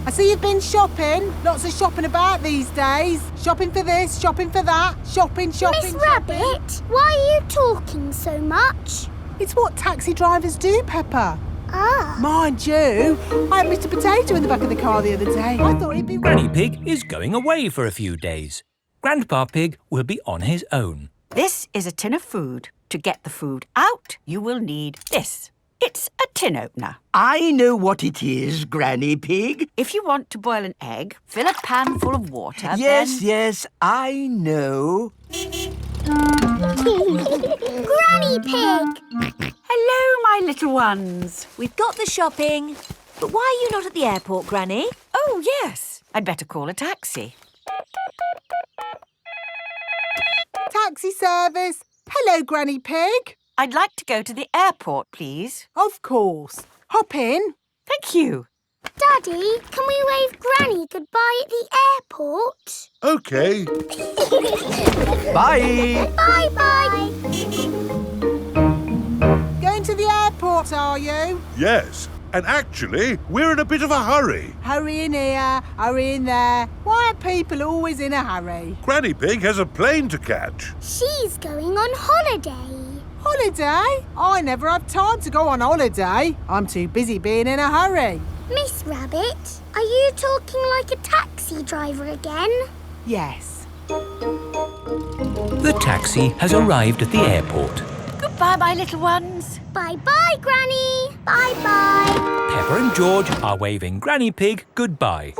I see you've been shopping. Lots of shopping about these days. Shopping for this, shopping for that. Shopping. Miss Rabbit, why are you talking so much? It's what taxi drivers do, Peppa. Ah. Mind you, I had Mr. Potato in the back of the car the other day. I thought he'd be... Granny Pig is going away for a few days. Grandpa Pig will be on his own. This is a tin of food. To get the food out, you will need this. It's a tin opener. I know what it is, Granny Pig. If you want to boil an egg, fill a pan full of water, Yes, I know. Granny Pig! Hello, my little ones. We've got the shopping. But why are you not at the airport, Granny? Oh, yes. I'd better call a taxi. Taxi service. Hello, Granny Pig. I'd like to go to the airport, please. Of course. Hop in. Thank you. Daddy, can we wave Granny goodbye at the airport? OK. Bye. Bye-bye. Going to the airport, are you? Yes. And actually, we're in a bit of a hurry. Hurry in here, hurry in there. Why are people always in a hurry? Granny Pig has a plane to catch. She's going on holiday. Holiday? I never have time to go on holiday. I'm too busy being in a hurry. Miss Rabbit, are you talking like a taxi driver again? Yes. The taxi has arrived at the airport. Goodbye, my little ones. Bye-bye, Granny. Bye-bye. Peppa and George are waving Granny Pig goodbye.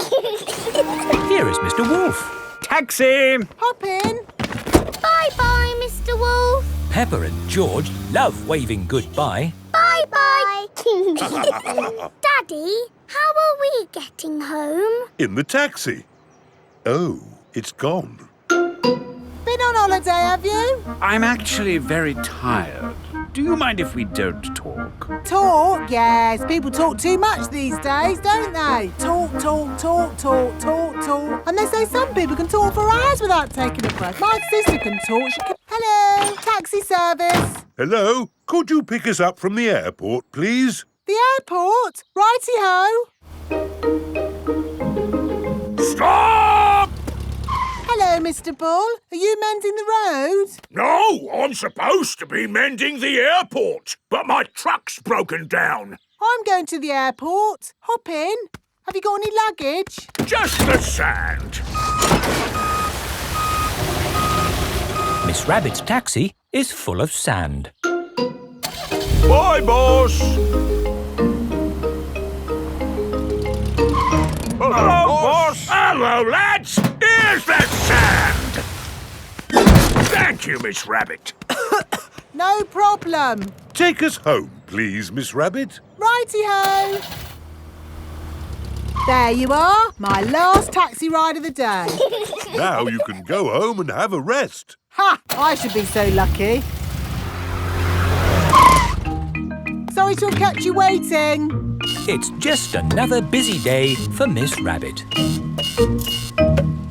Here is Mr. Wolf. Taxi! Hop in. Bye-bye, Mr. Wolf. Peppa and George love waving goodbye. Bye-bye. Daddy, how are we getting home? In the taxi. Oh, it's gone. Been on holiday, have you? I'm actually very tired. Do you mind if we don't talk? Talk? Yes. People talk too much these days, don't they? Talk, talk, talk, talk, talk, talk. And they say some people can talk for hours without taking a break. My sister can talk. She can... Hello, taxi service. Hello? Could you pick us up from the airport, please? The airport? Righty-ho. Stop! Hello, Mr. Bull. Are you mending the road? No, I'm supposed to be mending the airport, but my truck's broken down. I'm going to the airport. Hop in. Have you got any luggage? Just the sand. Miss Rabbit's taxi is full of sand. Bye, boss. Hello, boss. Hello, lads. Here's the sand. Thank you, Miss Rabbit. No problem. Take us home, please, Miss Rabbit. Righty-ho. There you are, my last taxi ride of the day. Now you can go home and have a rest. Ha! I should be so lucky. Sorry to have kept you waiting. It's just another busy day for Miss Rabbit.